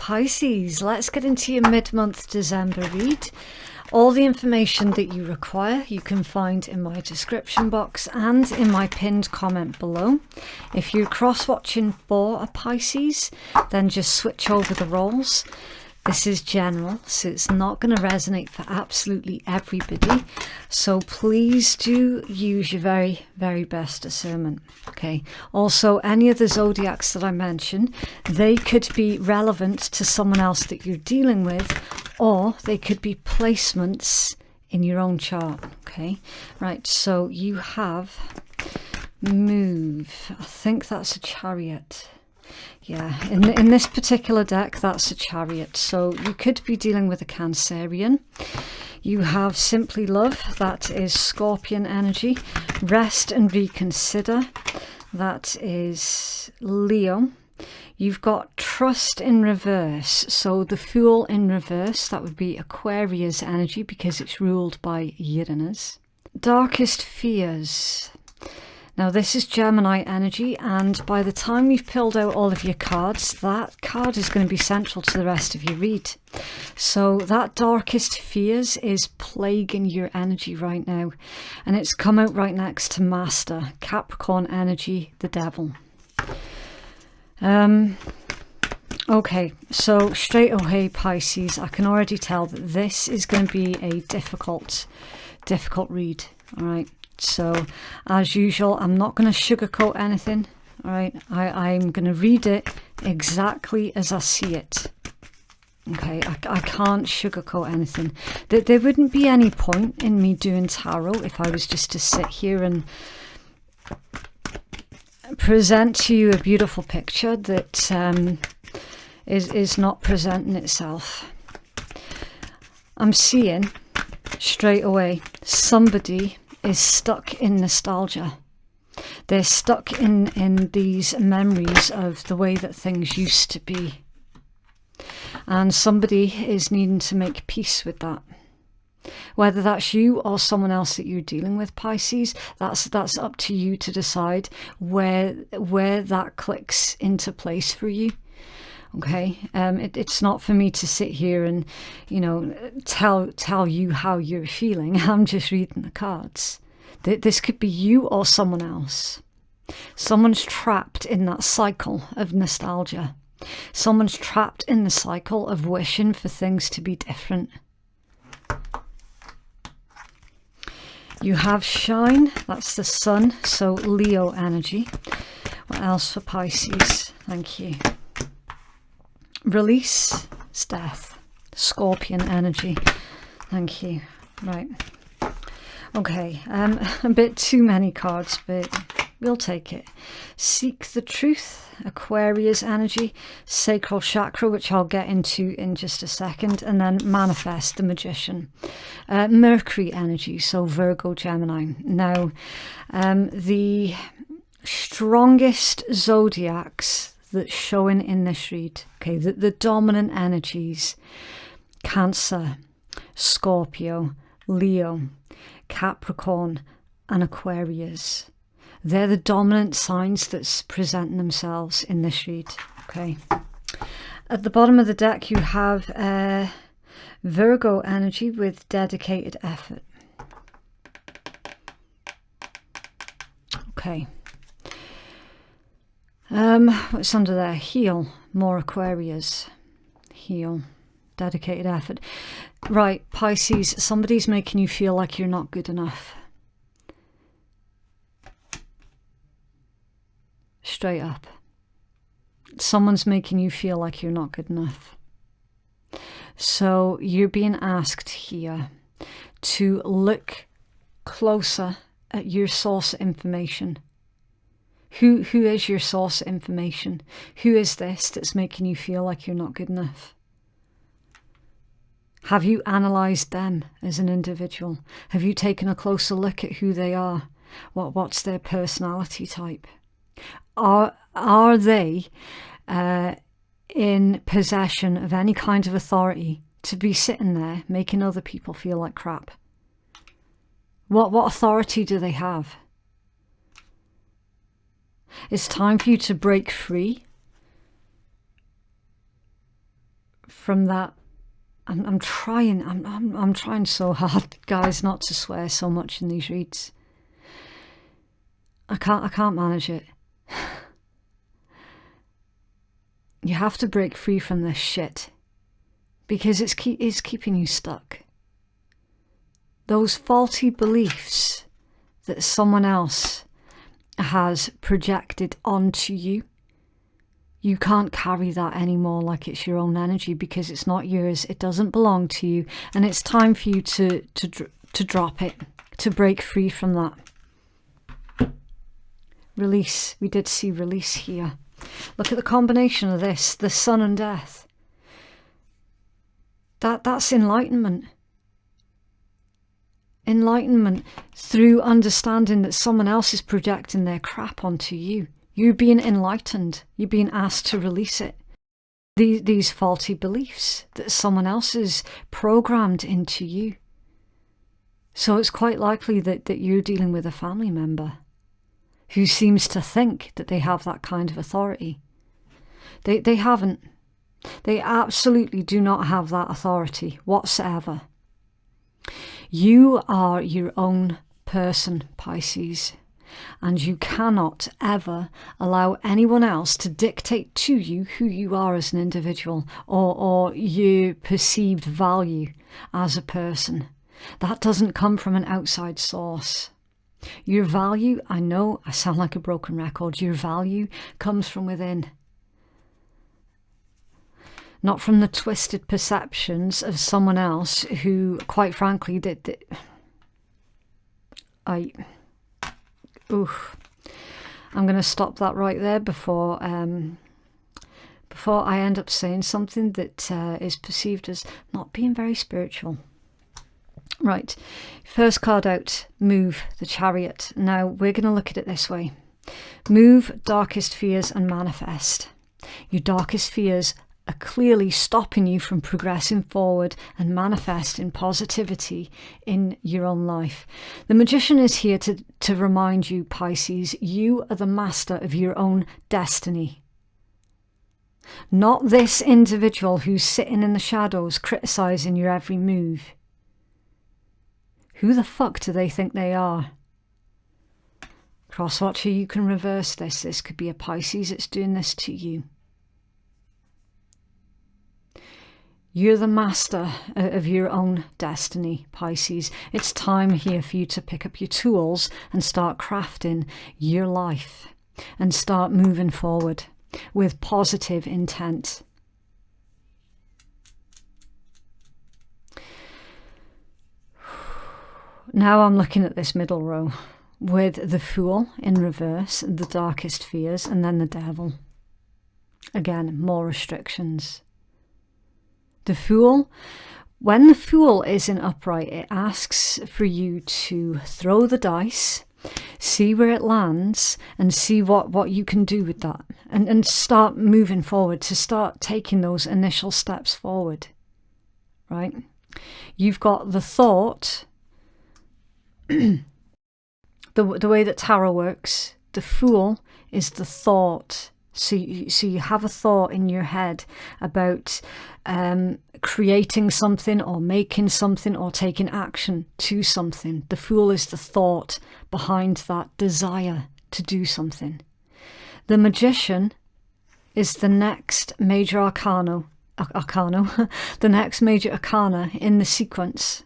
Pisces, let's get into your mid-month December read. All the information that you require you can find in my description box and in my pinned comment below. If you're cross-watching for a Pisces, then just switch over the roles. This is general, so it's not going to resonate for absolutely everybody. So please do use your very, very best discernment. Okay. Also, any of the zodiacs that I mentioned, they could be relevant to someone else that you're dealing with, or they could be placements in your own chart. Okay. Right. So you have move. I think that's a Chariot. Yeah, in this particular deck, that's a Chariot. So you could be dealing with a Cancerian. You have Simply Love, that is Scorpion energy. Rest and Reconsider, that is Leo. You've got Trust in reverse. So the Fool in reverse, that would be Aquarius energy because it's ruled by Uranus. Darkest Fears. Now this is Gemini energy, and by the time you've pulled out all of your cards, that card is going to be central to the rest of your read. So that Darkest Fears is plaguing your energy right now, and it's come out right next to Master, Capricorn energy, the Devil. Okay, so straight away Pisces, I can already tell that this is going to be a difficult read, all right? So, as usual, I'm not going to sugarcoat anything, all right? I'm going to read it exactly as I see it, okay? I can't sugarcoat anything. There wouldn't be any point in me doing tarot if I was just to sit here and present to you a beautiful picture that is not presenting itself. I'm seeing straight away somebody is stuck in nostalgia. They're stuck in these memories of the way that things used to be. And somebody is needing to make peace with that. Whether that's you or someone else that you're dealing with, Pisces, that's up to you to decide where that clicks into place for you. Okay, it's not for me to sit here and, you know, tell you how you're feeling. I'm just reading the cards. This could be you or someone else. Someone's trapped in that cycle of nostalgia. Someone's trapped in the cycle of wishing for things to be different. You have Shine, that's the Sun, so Leo energy. What else for Pisces? Thank you. Release, it's Death, Scorpion energy. Thank you. Right. Okay, a bit too many cards, but we'll take it. Seek the Truth, Aquarius energy, Sacral Chakra, which I'll get into in just a second, and then Manifest, the Magician. Mercury energy, so Virgo, Gemini. Now, the strongest zodiacs that's showing in this read, okay, the dominant energies: Cancer, Scorpio, Leo, Capricorn and Aquarius. They're the dominant signs that's presenting themselves in this read. Okay. At the bottom of the deck you have Virgo energy with Dedicated Effort. Okay. What's under there? Heal, more Aquarius. Heal, Dedicated Effort. Right, Pisces, somebody's making you feel like you're not good enough. Straight up. Someone's making you feel like you're not good enough. So you're being asked here to look closer at your source of information. Who is your source of information? Who is this that's making you feel like you're not good enough? Have you analysed them as an individual? Have you taken a closer look at who they are? What's their personality type? Are they in possession of any kind of authority to be sitting there making other people feel like crap? What authority do they have? It's time for you to break free from that. I'm trying so hard, guys, not to swear so much in these reads. I can't manage it. You have to break free from this shit, because it's keeping you stuck. Those faulty beliefs that someone else has projected onto you, you can't carry that anymore like it's your own energy, because it's not yours. It doesn't belong to you, and it's time for you to drop it, to break free from that. Release. We did see release here. Look at the combination of this, the sun and death. That's enlightenment. Enlightenment through understanding that someone else is projecting their crap onto you. You're being enlightened. You're being asked to release it. These faulty beliefs that someone else has programmed into you. So it's quite likely that you're dealing with a family member who seems to think that they have that kind of authority. They haven't. They absolutely do not have that authority whatsoever. You are your own person, Pisces. And you cannot ever allow anyone else to dictate to you who you are as an individual, or your perceived value as a person. That doesn't come from an outside source. Your value, I know I sound like a broken record, your value comes from within. Not from the twisted perceptions of someone else who, quite frankly, I'm going to stop that right there before I end up saying something that is perceived as not being very spiritual. Right, first card out, move, the Chariot. Now we're going to look at it this way. Move, darkest fears, and manifest. Your darkest fears are clearly stopping you from progressing forward and manifesting positivity in your own life. The Magician is here to remind you, Pisces, you are the master of your own destiny. Not this individual who's sitting in the shadows criticising your every move. Who the fuck do they think they are? Crosswatcher, you can reverse this. This could be a Pisces that's doing this to you. You're the master of your own destiny, Pisces. It's time here for you to pick up your tools and start crafting your life and start moving forward with positive intent. Now I'm looking at this middle row with the Fool in reverse, the darkest fears, and then the Devil. Again, more restrictions. The Fool, when the Fool is in upright, it asks for you to throw the dice, see where it lands, and see what you can do with that. And start moving forward, to start taking those initial steps forward. Right? You've got the thought, the way that tarot works, the Fool is the thought. So you have a thought in your head about creating something or making something or taking action to something. The Fool is the thought behind that desire to do something. The Magician is the next major arcana, the next major arcana in the sequence.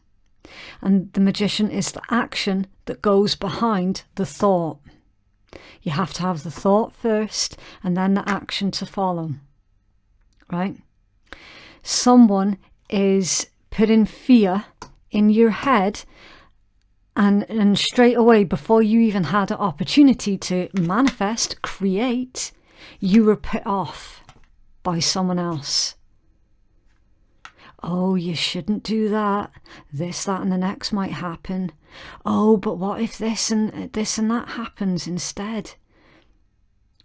And the Magician is the action that goes behind the thought. You have to have the thought first and then the action to follow, right? Someone is putting fear in your head and straight away, before you even had an opportunity to manifest, create, you were put off by someone else. Oh, you shouldn't do that. This, that, and the next might happen. Oh, but what if this and that happens instead?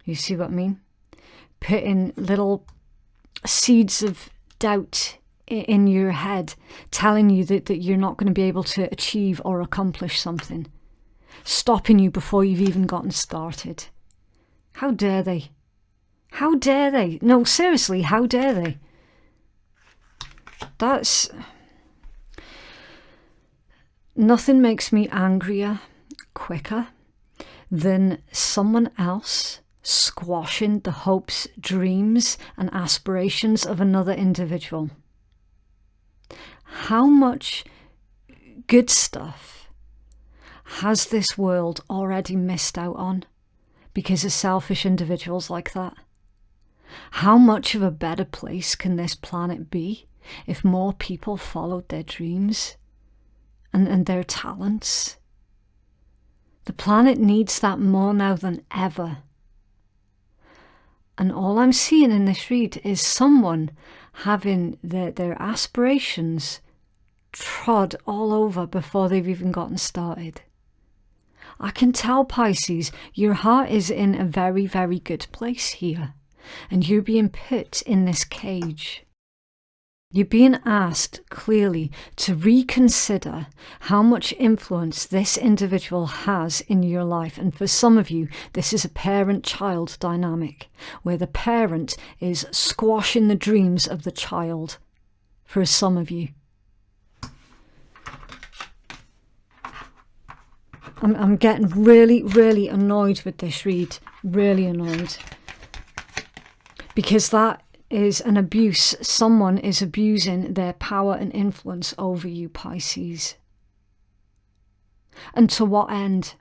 You see what I mean? Putting little seeds of doubt in your head, telling you that you're not going to be able to achieve or accomplish something. Stopping you before you've even gotten started. How dare they? How dare they? No, seriously, how dare they? That's... Nothing makes me angrier, quicker, than someone else squashing the hopes, dreams, and aspirations of another individual. How much good stuff has this world already missed out on because of selfish individuals like that? How much of a better place can this planet be if more people followed their dreams and their talents? The planet needs that more now than ever. And all I'm seeing in this read is someone having their aspirations trod all over before they've even gotten started. I can tell, Pisces, your heart is in a very, very good place here. And you're being put in this cage. You're being asked clearly to reconsider how much influence this individual has in your life. And for some of you, this is a parent-child dynamic, where the parent is squashing the dreams of the child. For some of you. I'm getting really, really annoyed with this read. Really annoyed. Because that is an abuse. Someone is abusing their power and influence over you, Pisces. And to what end?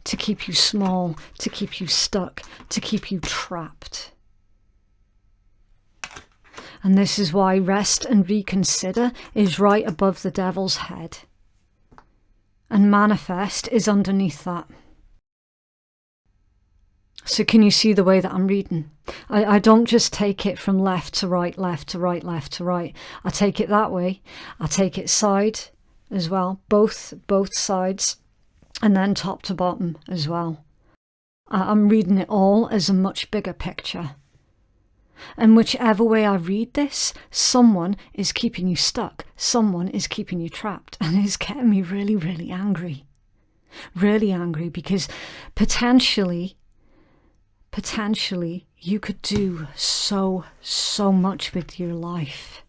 To keep you small, to keep you stuck, to keep you trapped. And this is why rest and reconsider is right above the devil's head. And manifest is underneath that. So can you see the way that I'm reading? I don't just take it from left to right, left to right, left to right. I take it that way. I take it side as well, both sides, and then top to bottom as well. I'm reading it all as a much bigger picture. And whichever way I read this, someone is keeping you stuck. Someone is keeping you trapped. And it's getting me really, really angry. Really angry because potentially you could do so much with your life.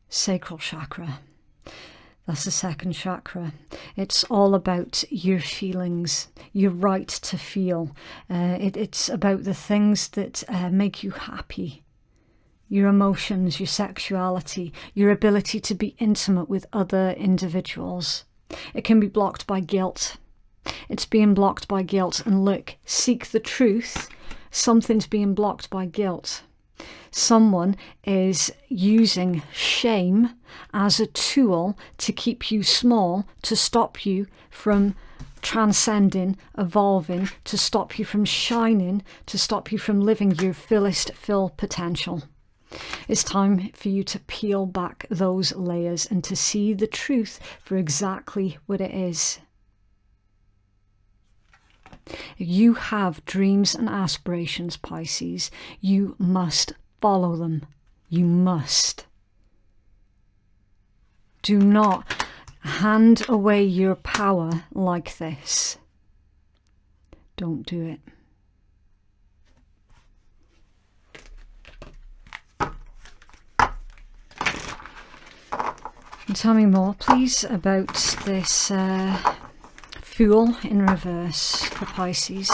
Sacral chakra. That's the second chakra. It's all about your feelings, your right to feel. It's about the things that make you happy. Your emotions, your sexuality, your ability to be intimate with other individuals. It can be blocked by guilt. It's being blocked by guilt. And look, seek the truth. Something's being blocked by guilt. Someone is using shame as a tool to keep you small, to stop you from transcending, evolving, to stop you from shining, to stop you from living your full potential. It's time for you to peel back those layers and to see the truth for exactly what it is. You have dreams and aspirations, Pisces. You must follow them. You must. Do not hand away your power like this. Don't do it. And tell me more, please, about this Fool in reverse for Pisces.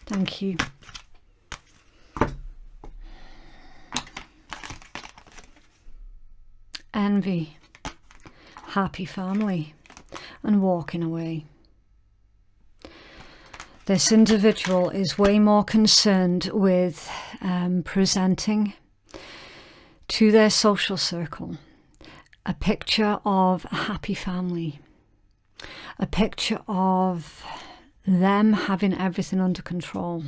Thank you. Envy, happy family, and walking away. This individual is way more concerned with presenting to their social circle a picture of a happy family, a picture of them having everything under control.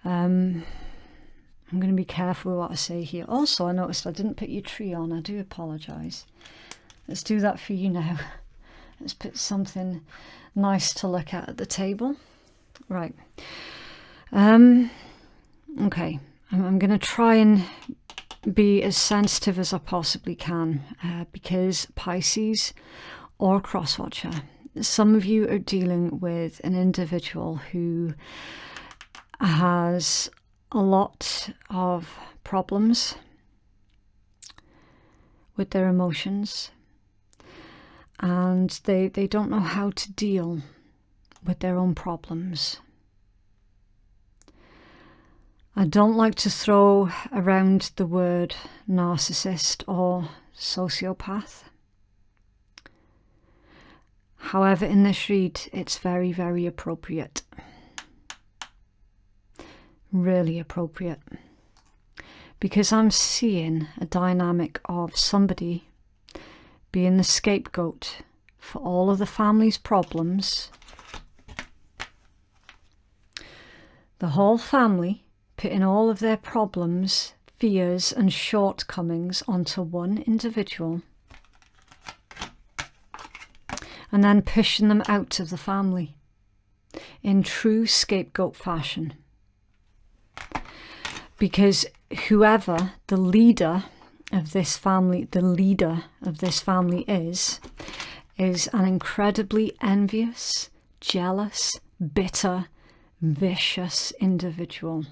I'm going to be careful with what I say here. Also, I noticed I didn't put your tree on. I do apologise. Let's do that for you now. Let's put something nice to look at the table. Right. Okay. I'm going to try and be as sensitive as I possibly can because Pisces or Crosswatcher, some of you are dealing with an individual who has a lot of problems with their emotions, and they don't know how to deal with their own problems. I don't like to throw around the word narcissist or sociopath. However, in this read, it's very, very appropriate. Really appropriate. Because I'm seeing a dynamic of somebody being the scapegoat for all of the family's problems. The whole family putting all of their problems, fears and shortcomings onto one individual, and then pushing them out of the family in true scapegoat fashion. Because whoever the leader of this family is an incredibly envious, jealous, bitter, vicious individual.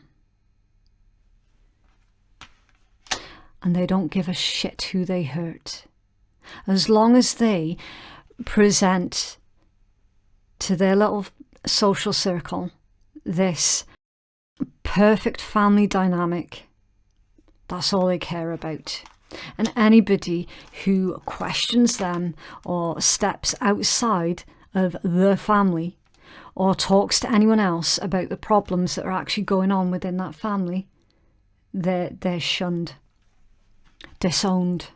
And they don't give a shit who they hurt. As long as they present to their little social circle this perfect family dynamic, that's all they care about. And anybody who questions them or steps outside of the family or talks to anyone else about the problems that are actually going on within that family, they're shunned. Disowned.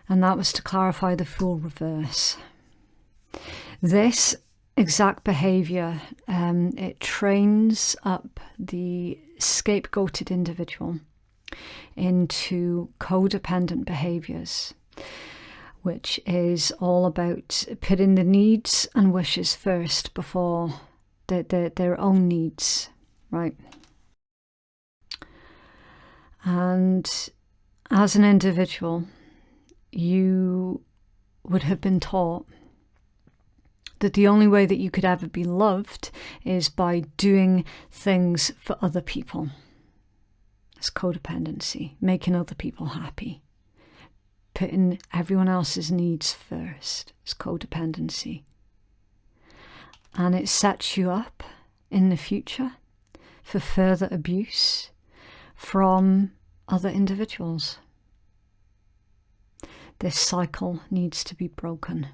And that was to clarify the Fool reverse. This exact behaviour, it trains up the scapegoated individual into codependent behaviours, which is all about putting the needs and wishes first before their own needs, right? And as an individual, you would have been taught that the only way that you could ever be loved is by doing things for other people. It's codependency, making other people happy. Putting everyone else's needs first. It's codependency. And it sets you up in the future for further abuse from other individuals. This cycle needs to be broken.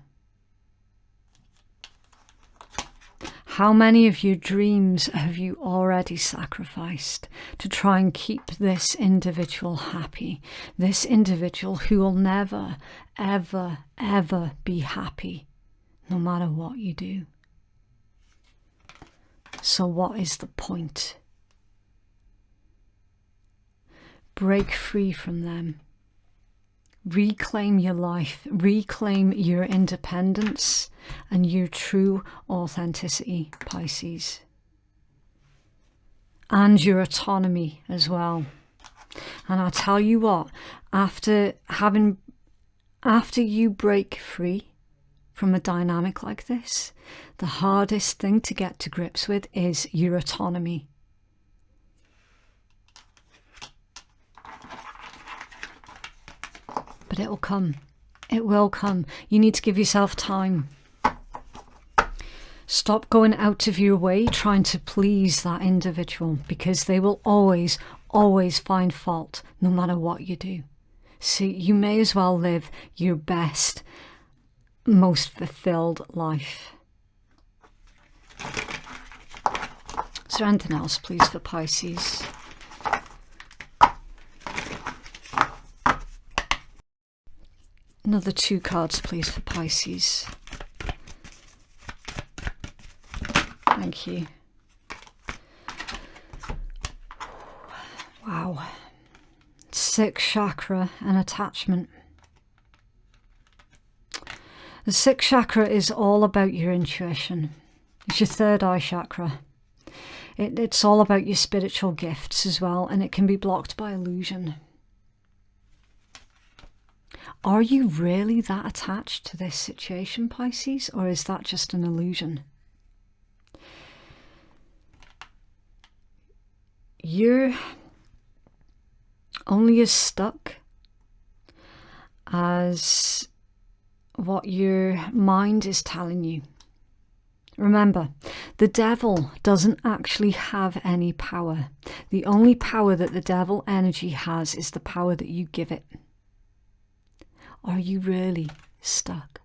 How many of your dreams have you already sacrificed to try and keep this individual happy? This individual who will never, ever, ever be happy, no matter what you do. So what is the point? Break free from them. Reclaim your life, reclaim your independence and your true authenticity, Pisces. And your autonomy as well. And I'll tell you what, after you break free from a dynamic like this, the hardest thing to get to grips with is your autonomy. But it will come. It will come. You need to give yourself time. Stop going out of your way trying to please that individual, because they will always, always find fault no matter what you do. So you may as well live your best, most fulfilled life. Is there anything else, please, for Pisces? Another 2 cards, please, for Pisces. Thank you. Wow. 6th chakra and attachment. The 6th chakra is all about your intuition. It's your 3rd eye chakra. It's all about your spiritual gifts as well, and it can be blocked by illusion. Are you really that attached to this situation, Pisces, or is that just an illusion? You're only as stuck as what your mind is telling you. Remember, the devil doesn't actually have any power. The only power that the devil energy has is the power that you give it. Are you really stuck?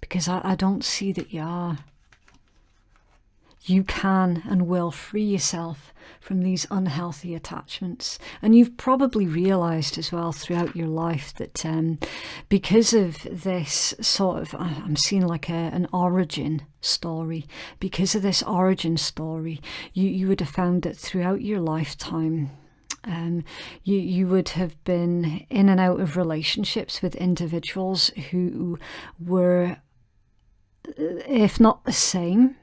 Because I don't see that you are. You can and will free yourself from these unhealthy attachments. And you've probably realized as well throughout your life that because of this sort of, I'm seeing like an origin story, because of this origin story, you would have found that throughout your lifetime, you would have been in and out of relationships with individuals who were, if not the same,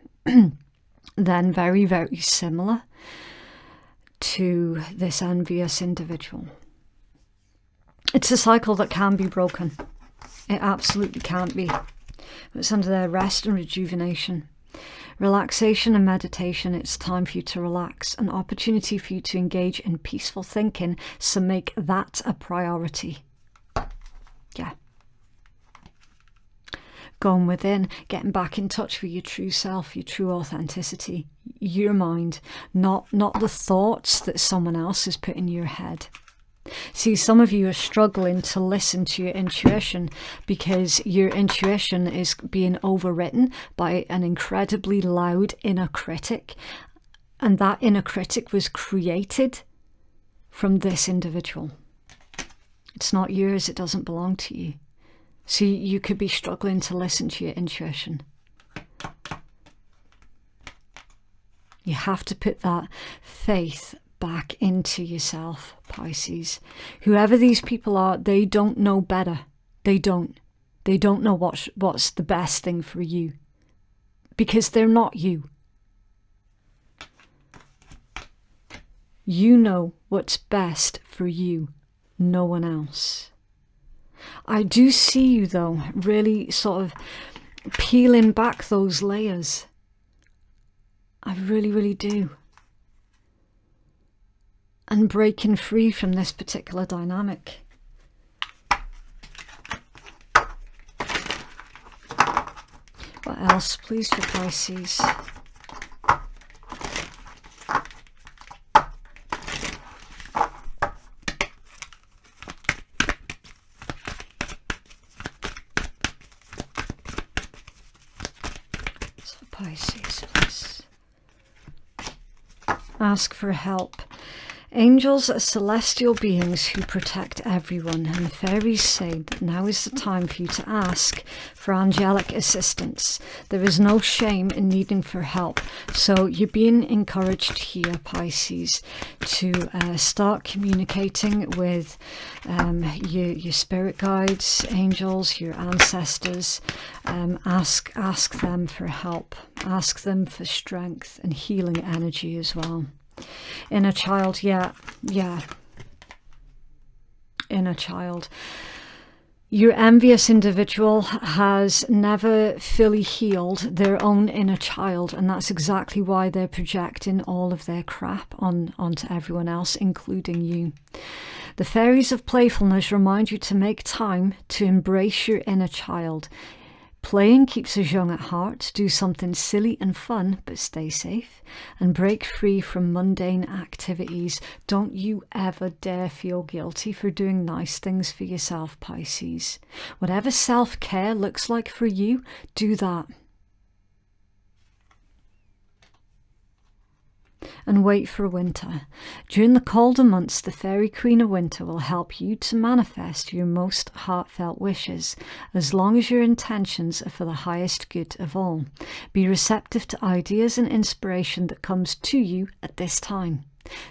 then very, very similar to this envious individual. It's a cycle that can be broken. It absolutely can't be. It's under their rest and rejuvenation. Relaxation and meditation, it's time for you to relax. An opportunity for you to engage in peaceful thinking, so make that a priority. Yeah. Going within, getting back in touch with your true self, your true authenticity, your mind, not the thoughts that someone else has put in your head. See, some of you are struggling to listen to your intuition because your intuition is being overwritten by an incredibly loud inner critic, and that inner critic was created from this individual. It's not yours, it doesn't belong to you. So you could be struggling to listen to your intuition. You have to put that faith back into yourself, Pisces. Whoever these people are, they don't know better. They don't know what's the best thing for you, because they're not you. You know what's best for you, no one else. I do see you, though, really sort of peeling back those layers. I really, really do. And breaking free from this particular dynamic. What else, please, for Pisces? Pisces, please. Ask for help. Angels are celestial beings who protect everyone, and the fairies say that now is the time for you to ask for angelic assistance. There is no shame in needing for help. So you're being encouraged here, Pisces, to start communicating with your spirit guides, angels, your ancestors. Ask them for help. Ask them for strength and healing energy as well. Inner child, yeah. Inner child. Your envious individual has never fully healed their own inner child, and that's exactly why they're projecting all of their crap onto everyone else, including you. The fairies of playfulness remind you to make time to embrace your inner child. Playing keeps us young at heart. Do something silly and fun, but stay safe. And break free from mundane activities. Don't you ever dare feel guilty for doing nice things for yourself, Pisces. Whatever self-care looks like for you, do that. And wait for winter. During the colder months, the Fairy Queen of Winter will help you to manifest your most heartfelt wishes, as long as your intentions are for the highest good of all. Be receptive to ideas and inspiration that comes to you at this time.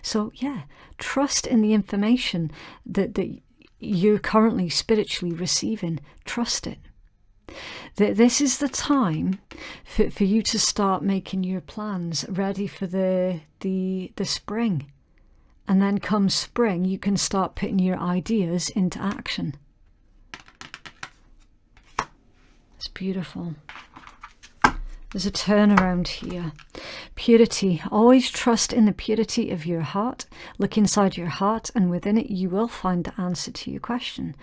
So yeah, trust in the information that you're currently spiritually receiving. Trust it. This is the time for you to start making your plans ready for the spring. And then come spring, you can start putting your ideas into action. beautiful. There's a turnaround here. Purity. Always trust in the purity of your heart. Look inside your heart, and within it you will find the answer to your question.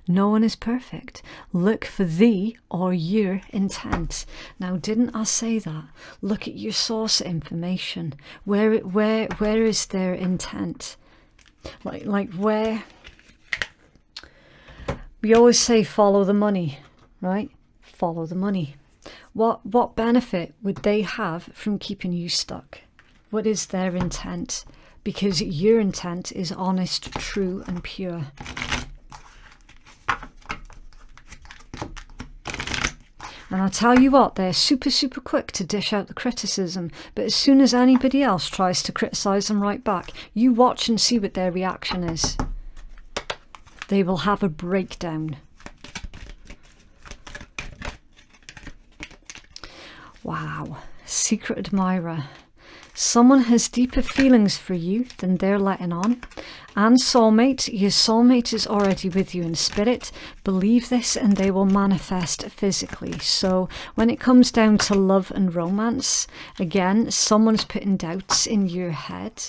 No one is perfect. Look for the or your intent. Now, didn't I say that? Look at your source information. Where is their intent? Like where? We always say follow the money, right? Follow the money. What benefit would they have from keeping you stuck? What is their intent? Because your intent is honest, true, and pure. And I'll tell you what, they're super, super quick to dish out the criticism. But as soon as anybody else tries to criticize them right back, you watch and see what their reaction is. They will have a breakdown. Wow, secret admirer. Someone has deeper feelings for you than they're letting on. And soulmate, your soulmate is already with you in spirit. Believe this and they will manifest physically. So when it comes down to love and romance, again, someone's putting doubts in your head.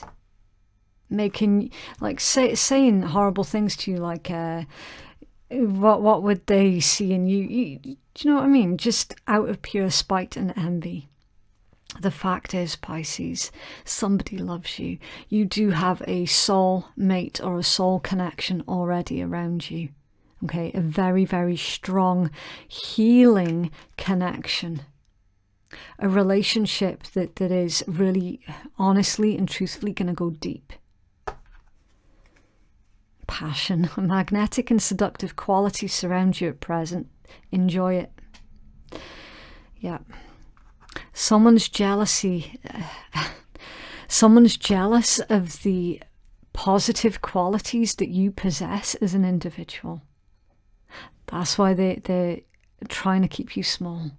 Making, like, saying horrible things to you, like, what would they see in you? Do you know what I mean? Just out of pure spite and envy. The fact is, Pisces, somebody loves you. You do have a soul mate or a soul connection already around you. Okay, a very, very strong healing connection. A relationship that is really honestly and truthfully going to go deep. Passion, magnetic and seductive qualities surround you at present. Enjoy it. Yeah. Someone's jealousy. Someone's jealous of the positive qualities that you possess as an individual. That's why they're trying to keep you small.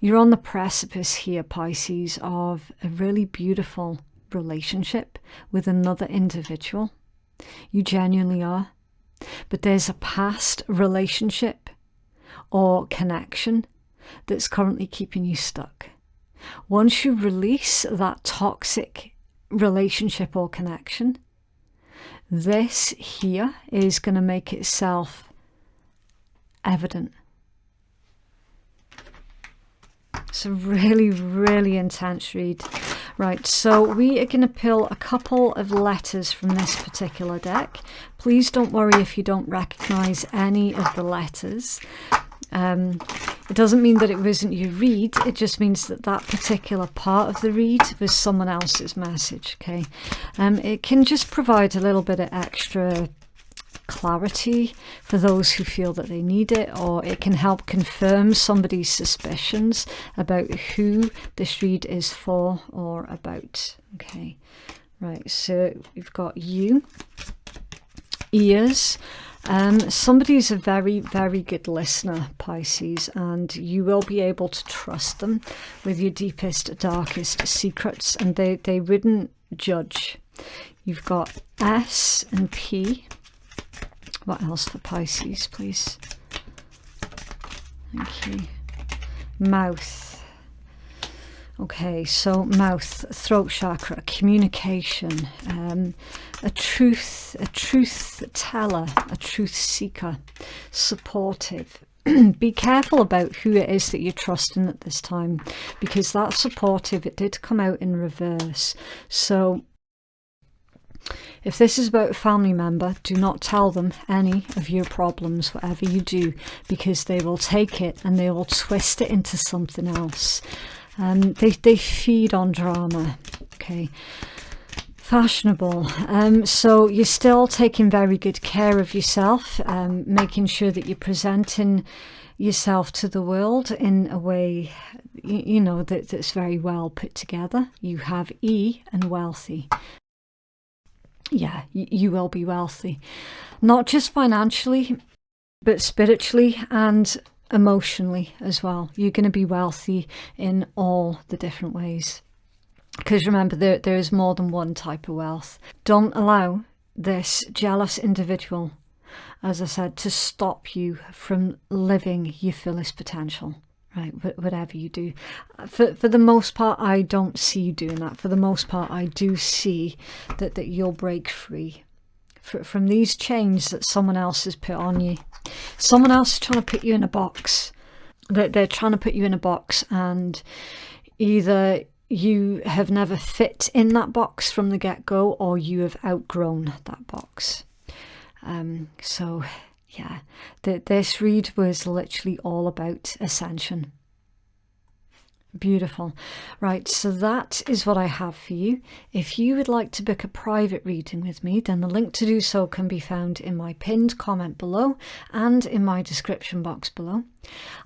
You're on the precipice here, Pisces, of a really beautiful relationship with another individual. You genuinely are. But there's a past relationship or connection that's currently keeping you stuck. Once you release that toxic relationship or connection, this here is going to make itself evident. It's a really, really intense read. Right, so we are going to pull a couple of letters from this particular deck. Please don't worry if you don't recognise any of the letters. It doesn't mean that it wasn't your read, it just means that that particular part of the read was someone else's message, okay? It can just provide a little bit of extra clarity for those who feel that they need it, or it can help confirm somebody's suspicions about who this read is for or about. Okay, right, so we've got you, ears. Somebody's a very, very good listener, Pisces, and you will be able to trust them with your deepest, darkest secrets, and they wouldn't judge. You've got S and P. What else for Pisces, please? Thank you. Mouth. Okay, so mouth, throat chakra, communication, a truth teller, a truth seeker, supportive. Be careful about who it is that you're trusting at this time, because that supportive, it did come out in reverse. So if this is about a family member, do not tell them any of your problems, whatever you do, because they will take it and they will twist it into something else. They feed on drama. Okay. Fashionable. So you're still taking very good care of yourself, making sure that you're presenting yourself to the world in a way, you know, that's very well put together. You have E and wealthy. Yeah, you will be wealthy, not just financially, but spiritually and emotionally as well. You're going to be wealthy in all the different ways, because remember, there is more than one type of wealth. Don't allow this jealous individual as I said, to stop you from living your fullest potential, right? Whatever you do. For the most part, I don't see you doing that. For the most part, I do see that you'll break free from these chains that someone else has put on you. Someone else is trying to put you in a box. They're trying to put you in a box, and either you have never fit in that box from the get-go, or you have outgrown that box. So yeah, this read was literally all about ascension. Beautiful. Right, so that is what I have for you. If you would like to book a private reading with me, then the link to do so can be found in my pinned comment below and in my description box below.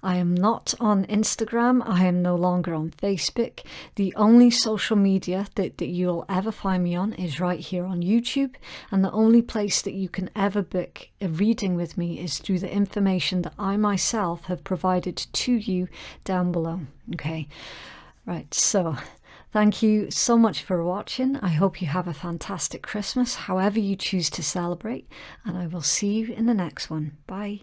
I am not on Instagram. I am no longer on Facebook. The only social media that you'll ever find me on is right here on YouTube, and the only place that you can ever book a reading with me is through the information that I myself have provided to you down below. Okay, right, so thank you so much for watching. I hope you have a fantastic Christmas, however you choose to celebrate, and I will see you in the next one. Bye.